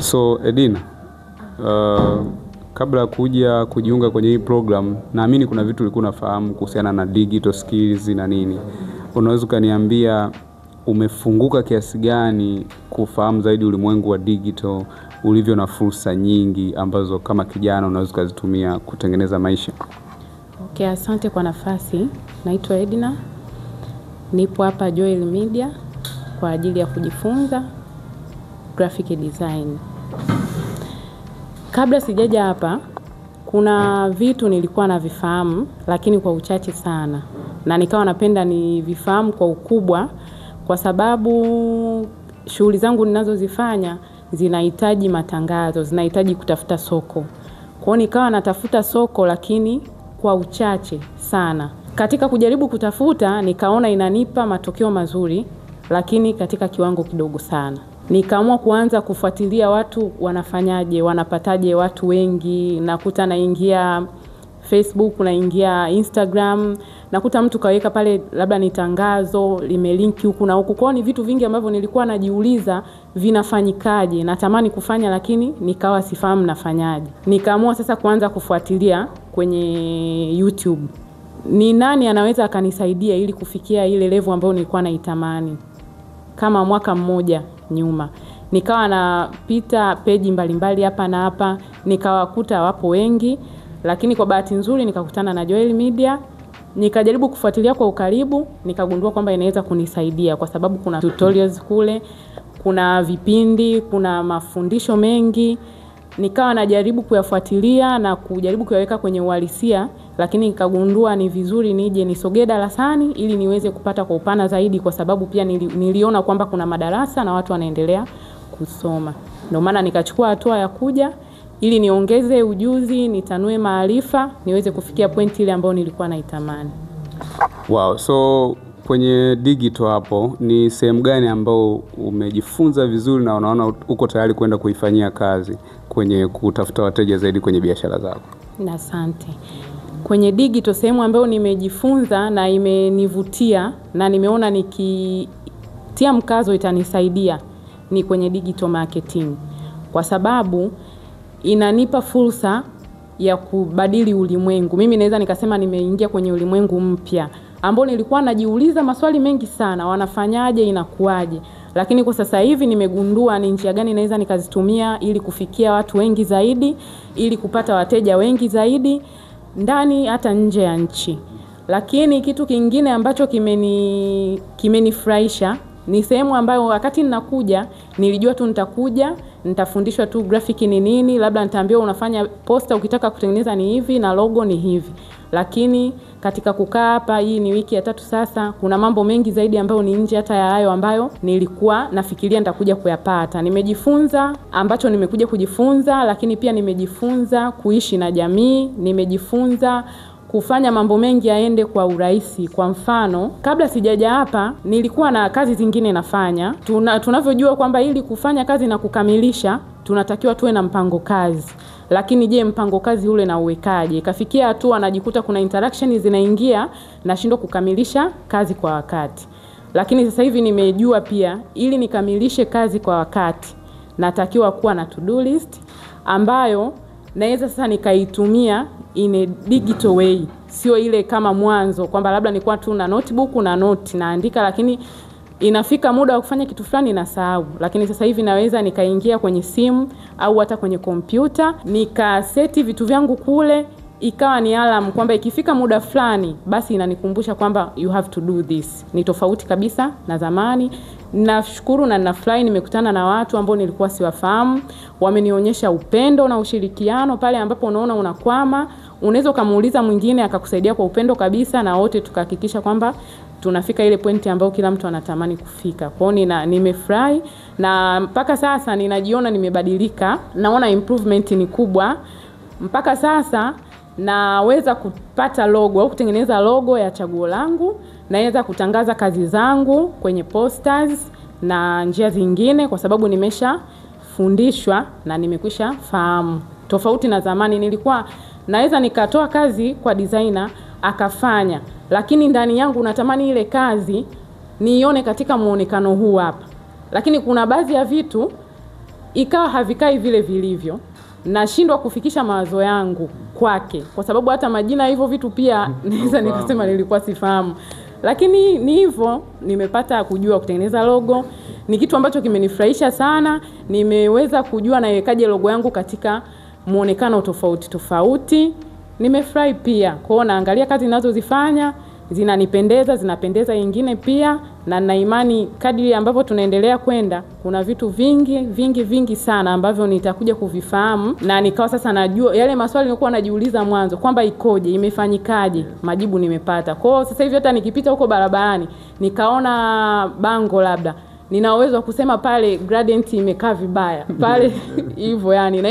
So Edina, kabla kujiunga kwenye hii program, naamini kuna vitu ulikuwa unafahamu kuhusiana na digital skills na nini. Unaweza kuniambia umefunguka kiasi gani kufahamu zaidi ulimwengu wa digital, ulivyo na fursa nyingi ambazo kama kijana unaweza kuzitumia kutengeneza maisha? Okay, asante kwa nafasi. Naitwa Edina. Nipo hapa Joel Media kwa ajili ya kujifunza graphic design. Kabla sijaja hapa, kuna vitu nilikuwa navifahamu lakini kwa uchache sana. Na nikawa napenda nivifahamu kwa ukubwa kwa sababu shughuli zangu ninazozifanya zinahitaji matangazo, zinahitaji kutafuta soko. Kwa hiyo nikawa natafuta soko lakini kwa uchache sana. Katika kujaribu kutafuta nikaona inanipa matokeo mazuri lakini katika kiwango kidogo sana. Nikaamua kuanza kufuatilia watu wanafanyaje, wanapataje watu wengi, nakuta naingia Facebook, naingia Instagram, nakuta mtu kaweka pale labda ni tangazo, limelinki huku na huku. Kwa ni vitu vingi ambavyo nilikuwa najiuliza vinafanyikaje, natamani kufanya lakini nikawa sifahamu nafanyaje. Nikaamua sasa kuanza kufuatilia kwenye YouTube. Ni nani anaweza akanisaidia ili kufikia ile level ambayo nilikuwa naitamani? Kama mwaka mmoja nyuma nikawa napita page mbalimbali hapa na hapa, nikawakuta wapo wengi, lakini kwa bahati nzuri nikakutana na Joel Media. Nikajaribu kufuatilia kwa ukaribu, nikagundua kwamba inaweza kunisaidia kwa sababu kuna tutorials kule, kuna vipindi, kuna mafundisho mengi. Nikawa najaribu kuyafuatilia na kujaribu kuyaweka kwenye uhalisia, lakini nikagundua ni vizuri nije nisogee darasani ili niweze kupata kwa upana zaidi, kwa sababu pia niliona kwamba kuna madarasa na watu wanaendelea kusoma. Ndio maana nikachukua hatua ya kuja ili niongeze ujuzi, nitanue maarifa, niweze kufikia point ile ambayo nilikuwa naitamani. Wow, so kwenye digital hapo ni sehemu gani ambao umejifunza vizuri na unaona uko tayari kwenda kuifanyia kazi kwenye kutafuta wateja zaidi kwenye biashara zako? Na asante. Kwenye digital sehemu ambayo nimejifunza na imenivutia na nimeona nikitia mkazo itanisaidia ni kwenye digital marketing. Kwa sababu inanipa fursa ya kubadili ulimwengu. Mimi naweza nikasema nimeingia kwenye ulimwengu mpya ambao nilikuwa najiuliza maswali mengi sana, wanafanyaje, inakuaje. Lakini kwa sasa hivi nimegundua ni njia gani naweza nikazitumia ili kufikia watu wengi zaidi, ili kupata wateja wengi zaidi ndani hata nje ya nchi. Lakini kitu kingine ambacho kimenifurahisha ni sehemu ambayo wakati ninakuja nilijua tu nitakuja, nitafundishwa tu graphic ni nini, labda nitaambiwa unafanya poster ukitaka kutengeneza ni hivi na logo ni hivi. Lakini katika kukaa hapa, hii ni wiki ya 3 sasa, kuna mambo mengi zaidi ambayo ni nje hata ya hayo ambayo nilikuwa nafikiria nitakuja kuyapata. Nimejifunza ambacho nimekuja kujifunza, lakini pia nimejifunza kuishi na jamii, nimejifunza kufanya mambo mengi yaende kwa urahisi. Kwa mfano, kabla sijaja hapa nilikuwa na kazi zingine nafanya. Tunavyojua kwamba ili kufanya kazi na kukamilisha tunatakiwa tuwe na mpango kazi. Lakini je, mpango kazi ule na uwekaje? Ikafikia hatua najikuta kuna interaction zinaingia nashindwa kukamilisha kazi kwa wakati. Lakini sasa hivi nimejua pia ili nikamilishe kazi kwa wakati natakiwa kuwa na to-do list ambayo naweza sasa nikaitumia in a digital way. Sio ile kama mwanzo kwamba labda nilikuwa tu na notebook na note naandika, lakini inafika muda wa kufanya kitu fulani nasahau. Lakini sasa hivi naweza nikaingia kwenye simu au hata kwenye kompyuta, nikaseti vitu vyangu kule, ikawa ni alarm kwamba ikifika muda fulani basi inanikumbusha kwamba you have to do this. Ni tofauti kabisa na zamani. Nashukuru na ninafurahi nimekutana na watu ambao nilikuwa siwafahamu, wamenionyesha upendo na ushirikiano. Pale ambapo unaona unakwama, unaweza kumuuliza mwingine akakusaidia kwa upendo kabisa, na wote tukahakikisha kwamba tunafika ile pointi ambayo kila mtu anatamani kufika. Kwa hiyo nimefurahi na mpaka sasa ninajiona nimebadilika, naona improvement ni kubwa. Mpaka sasa naweza kupata logo au kutengeneza logo ya chaguo langu, naweza kutangaza kazi zangu kwenye posters na njia zingine kwa sababu nimeshafundishwa na nimekwisha fahamu. Tofauti na zamani nilikuwa naweza nikatoa kazi kwa designer akafanya, lakini ndani yangu natamani ile kazi niione katika muonekano huu hapa. Lakini kuna baadhi ya vitu ikawa havikai vile vilivyo, nashindwa kufikisha mawazo yangu kwake, kwa sababu hata majina hivyo vitu pia naweza nikasema nilikuwa sifahamu. Lakini ni hivyo, nimepata kujua kutengeneza logo, ni kitu ambacho kimenifurahisha sana. Nimeweza kujua nawekaje logo yangu katika muonekano tofauti tofauti. Nimefurahi pia. Kwa hiyo naangalia kazi ninazozifanya, zinanipendeza, zinapendeza wengine pia, na nina imani kadri ambavyo tunaendelea kwenda kuna vitu vingi sana ambavyo nitakuja kuvifahamu, na nikawa sasa najua yale maswali nilikuwa najiuliza mwanzo kwamba ikoje, imefanyikaje, majibu nimepata. Kwa hiyo sasa hivi hata nikipita huko barabarani nikaona bango labda, nina uwezo wa kusema pale gradient imekaa vibaya pale hivyo, yani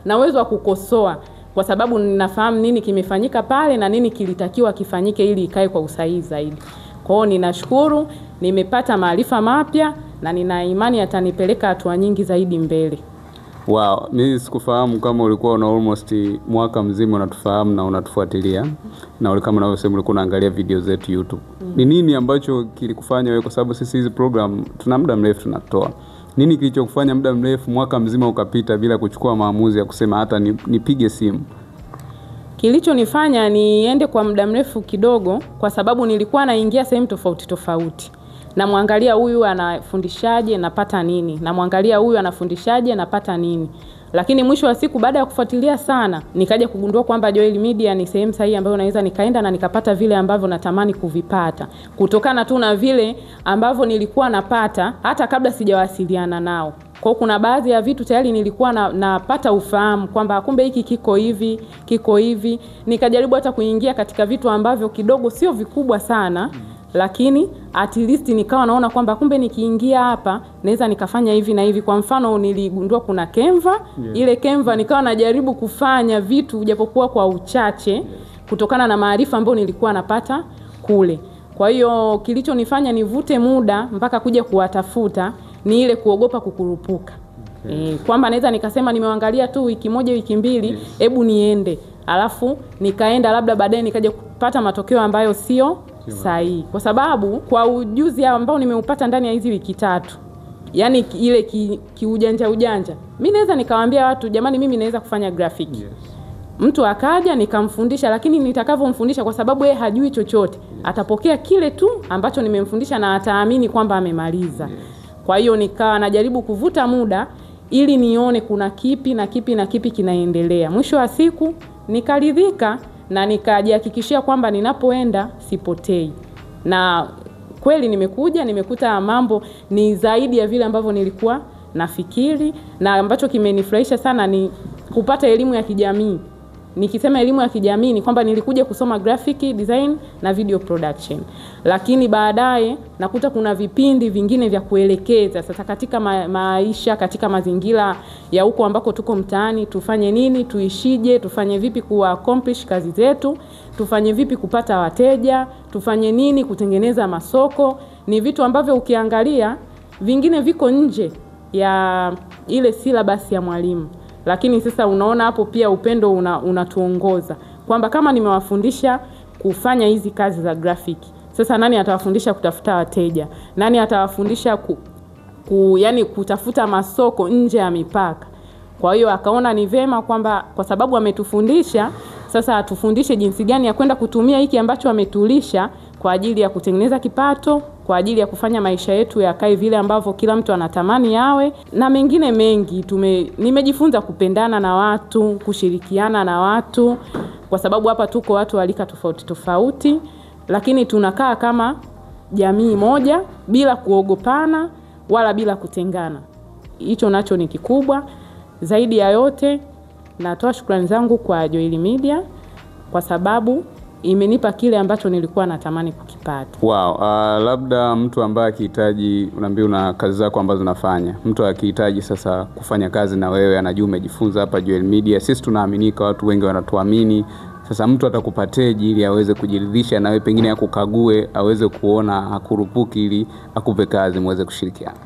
na uwezo wa kukosoa kwa sababu ninafahamu nini kimefanyika pale na nini kilitakiwa kifanyike ili ikae kwa usahihi zaidi. Kwa hiyo ninashukuru, nimepata maarifa mapya na nina imani atanipeleka hatua nyingi zaidi mbele. Wow, mimi sikufahamu kama ulikuwa una almost mwaka mzima unatufahamu na unatufuatilia. Na ule kama unavyosema ulikuwa unaangalia video zetu YouTube. Ni nini ambacho kilikufanya wewe, kwa sababu sisi hizi program tuna muda mrefu tunatoa. Nini kilichokufanya muda mrefu mwaka mzima ukapita bila kuchukua maamuzi ya kusema hata nipige simu? Kilichonifanya niende kwa muda mrefu kidogo, kwa sababu nilikuwa naingia sehemu tofauti tofauti. Namwangalia huyu anafundishaje, napata nini? Namwangalia huyu anafundishaje, napata nini? Lakini mwisho wa siku baada ya kufuatilia sana, nikaja kugundua kwamba Joel Media ni sehemu sahihi ambayo naweza nikaenda na nikapata vile ambavyo natamani kuvipata. Kutokana tu na vile ambavyo nilikuwa napata hata kabla sijawasiliana nao. Kwa kuna baadhi ya vitu tayari nilikuwa napata ufahamu kwamba kumbe hiki kiko hivi. Nikajaribu hata kuingia katika vitu ambavyo kidogo sio vikubwa sana. Lakini at least nikawa naona kwamba kumbe nikiingia hapa naweza nikafanya hivi na hivi. Kwa mfano niligundua kuna Canva, ile Canva nikawa najaribu kufanya vitu japokuwa kwa uchache kutokana na maarifa ambayo nilikuwa napata kule. Kwa hiyo kilichonifanya nivute muda mpaka kuja kuwatafuta ni ile kuogopa kukurupuka. Kwamba naweza nikasema nimeangalia tu wiki moja wiki mbili, hebu niende. Alafu nikaenda labda baadaye nikaja kupata matokeo ambayo sio sahihi. Kwa sababu kwa ujuzi ambao nimeupata ndani ya hizi wiki 3, yani ile kiujanja mimi naweza nikawaambia watu jamani mimi naweza kufanya graphic. Mtu akaja nikamfundisha, lakini nitakavyomfundisha kwa sababu yeye hajui chochote, atapokea kile tu ambacho nimemfundisha na ataamini kwamba amemaliza. Kwa hiyo nikawa najaribu kuvuta muda ili nione kuna kipi na kipi kinaendelea. Mwisho wa siku nikaridhika na nikajihakikishia kwamba ninapoenda sipotei. Na kweli nimekuta mambo ni zaidi ya vile ambavyo nilikuwa nafikiri, na ambacho kimenifurahisha sana ni kupata elimu ya kijamii. Nikisema elimu ya kijamii ni kwamba nilikuja kusoma graphic design na video production. Lakini baadaye nakuta kuna vipindi vingine vya kuelekeza sasa katika maisha, katika mazingira ya huko ambako tuko mtaani, tufanye nini, tuishije, tufanye vipi accomplish kazi zetu, tufanye vipi kupata wateja, tufanye nini kutengeneza masoko. Ni vitu ambavyo ukiangalia vingine viko nje ya ile syllabus ya mwalimu. Lakini sasa unaona hapo pia upendo unatuongoza kwamba kama nimewafundisha kufanya hizi kazi za graphic, sasa nani atawafundisha kutafuta wateja? Nani atawafundisha yani kutafuta masoko nje ya mipaka? Kwa hiyo akaona ni vema kwamba kwa sababu ametufundisha, sasa atufundishe jinsi gani ya kwenda kutumia hiki ambacho ametulisha kwa ajili ya kutengeneza kipato, kwa ajili ya kufanya maisha yetu yakae vile ambavyo kila mtu anatamani yawe, na mengine mengi. Nimejifunza kupendana na watu, kushirikiana na watu, kwa sababu hapa tuko watu walika tofauti tofauti, lakini tunakaa kama jamii moja bila kuogopana wala bila kutengana. Hicho nacho ni kikubwa. Zaidi ya yote natoa shukrani zangu kwa Joel Media kwa sababu imenipa kile ambacho nilikuwa natamani kukipata. Wow, labda mtu ambaye akihitaji, unaambia una kazi zako ambazo unafanya. Mtu akihitaji sasa kufanya kazi na wewe, anajua umejifunza hapa Joel Media. Sisi tunaaminika, watu wengi wanatuamini. Sasa mtu atakupateje ili aweze kujiridhisha na wewe, pengine akukague, aweze kuona hakurupuki ili akupe kazi muweze kushirikiana?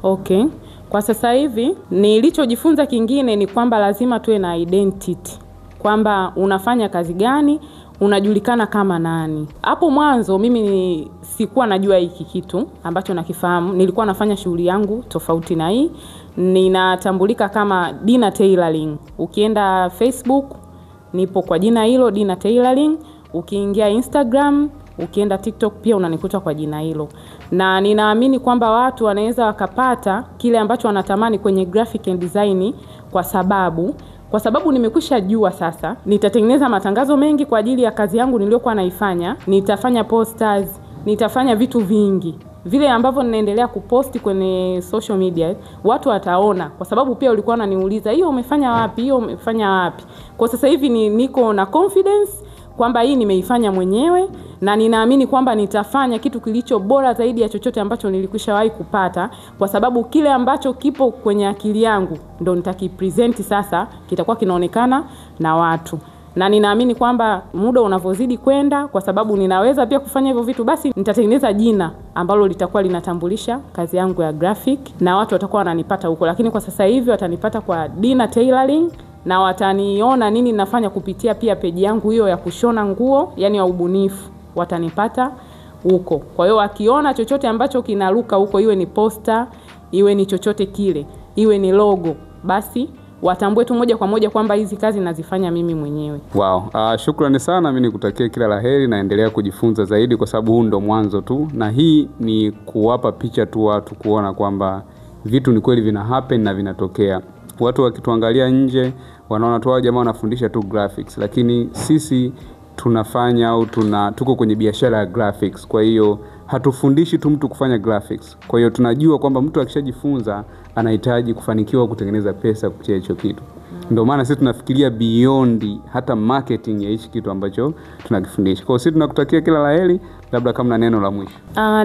Okay. Kwa sasa hivi nilichojifunza kingine ni kwamba lazima tuwe na identity. Kwamba unafanya kazi gani, unajulikana kama nani. Hapo mwanzo mimi sikuwa najua hiki kitu ambacho nakifahamu. Nilikuwa nafanya shughuli yangu tofauti na hii. ninatambulika kama Dina Tailoring. Ukienda Facebook nipo kwa jina hilo Dina Tailoring, ukiingia Instagram, ukienda TikTok pia unanikuta kwa jina hilo. Na ninaamini kwamba watu wanaweza wakapata kile ambacho wanatamani kwenye graphic and design kwa sababu nimekwisha jua sasa nitatengeneza matangazo mengi kwa ajili ya kazi yangu niliyokuwa naifanya, nitafanya posters, nitafanya vitu vingi. Vile ambavyo ninaendelea kuposti kwenye social media, watu wataona, kwa sababu pia ulikuwa unaniuliza, hiyo umefanya wapi? Hiyo umefanya wapi? Kwa sasa hivi niko na confidence kwamba hii nimeifanya mwenyewe, na ninaamini kwamba nitafanya kitu kilicho bora zaidi ya chochote ambacho nilikwishawahi kupata, kwa sababu kile ambacho kipo kwenye akili yangu ndo nitakipresent sasa, kitakuwa kinaonekana na watu. Na ninaamini kwamba muda unavozidi kwenda, kwa sababu ninaweza pia kufanya hivyo vitu, basi nitatengeneza jina ambalo litakuwa linatambulisha kazi yangu ya graphic na watu watakuwa wananipata huko. Lakini kwa sasa hivi watanipata kwa Dina Tailoring, na wataniona nini nafanya kupitia pia page yangu hiyo ya kushona nguo, yani ya ubunifu, watanipata huko. Kwa hiyo wakiona chochote ambacho kinaruka huko, iwe ni poster, iwe ni chochote kile, iwe ni logo, basi watambue tu moja kwa moja kwamba hizi kazi nazifanya mimi mwenyewe. Wow, shukrani sana. Mimi nikutakia kila laheri na endelea kujifunza zaidi, kwa sababu huu ndo mwanzo tu, na hii ni kuwapa picha tu watu kuona kwamba vitu ni kweli vina happen na vinatokea. Watu wakituangalia nje wanaona tu jamaa wanafundisha tu graphics, lakini sisi tunafanya au tuko kwenye biashara ya graphics. Kwa hiyo hatufundishi tu mtu kufanya graphics. Kwa hiyo tunajua kwamba mtu akishajifunza anahitaji kufanikiwa kutengeneza pesa kupitia hicho kitu. Ndio maana sisi tunafikiria beyond hata marketing ya hicho kitu ambacho tunakifundisha. Kwa hiyo sisi tunakutakia kila laheri. Labda kama na neno la mwisho.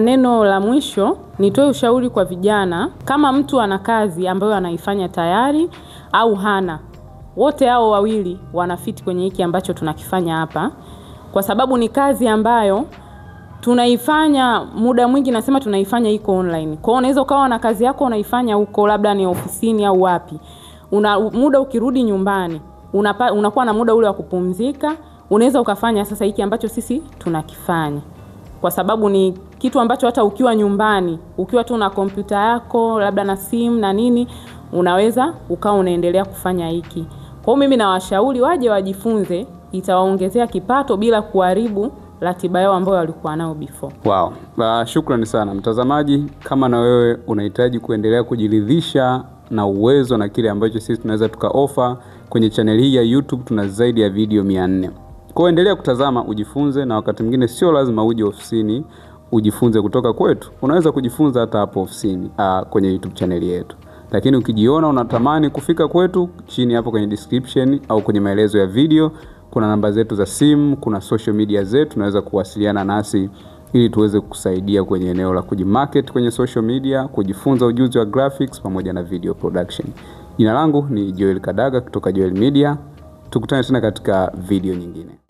Neno la mwisho, nitoe ushauri kwa vijana. Kama mtu ana kazi ambayo anaifanya tayari au hana, wote hao wawili wanafiti kwenye hiki ambacho tunakifanya hapa, kwa sababu ni kazi ambayo tunaifanya muda mwingi, nasema tunaifanya iko online. Kwa hiyo unaweza ukawa na kazi yako unaifanya huko, labda ni ofisini au wapi. Muda ukirudi nyumbani, unakuwa na muda ule wa kupumzika, unaweza ukafanya sasa hiki ambacho sisi tunakifanya. Kwa sababu ni kitu ambacho hata ukiwa nyumbani, ukiwa tu na kompyuta yako, labda na simu na nini, unaweza ukawa unaendelea kufanya hiki. Kwa hiyo mimi nawashauri waje wajifunze, itawaongezea kipato bila kuharibu ratiba yao ambayo walikuwa nao before. Wow. Shukrani sana mtazamaji. Kama na wewe unahitaji kuendelea kujiridhisha na uwezo na kile ambacho sisi tunaweza tukaofa kwenye channel hii ya YouTube, tuna zaidi ya video 400. Kwa endelea kutazama ujifunze, na wakati mwingine sio lazima uje ofisini ujifunze kutoka kwetu. Unaweza kujifunza hata hapo ofisini kwenye YouTube channel yetu. Lakini ukijiona unatamani kufika kwetu, chini hapo kwenye description au kwenye maelezo ya video kuna namba zetu za simu, kuna social media zetu, unaweza kuwasiliana nasi ili tuweze kukusaidia kwenye eneo la kujimarket kwenye social media, kujifunza ujuzi wa graphics pamoja na video production. Jina langu ni Joel Kadaga kutoka Joel Media. Tukutane tena katika video nyingine.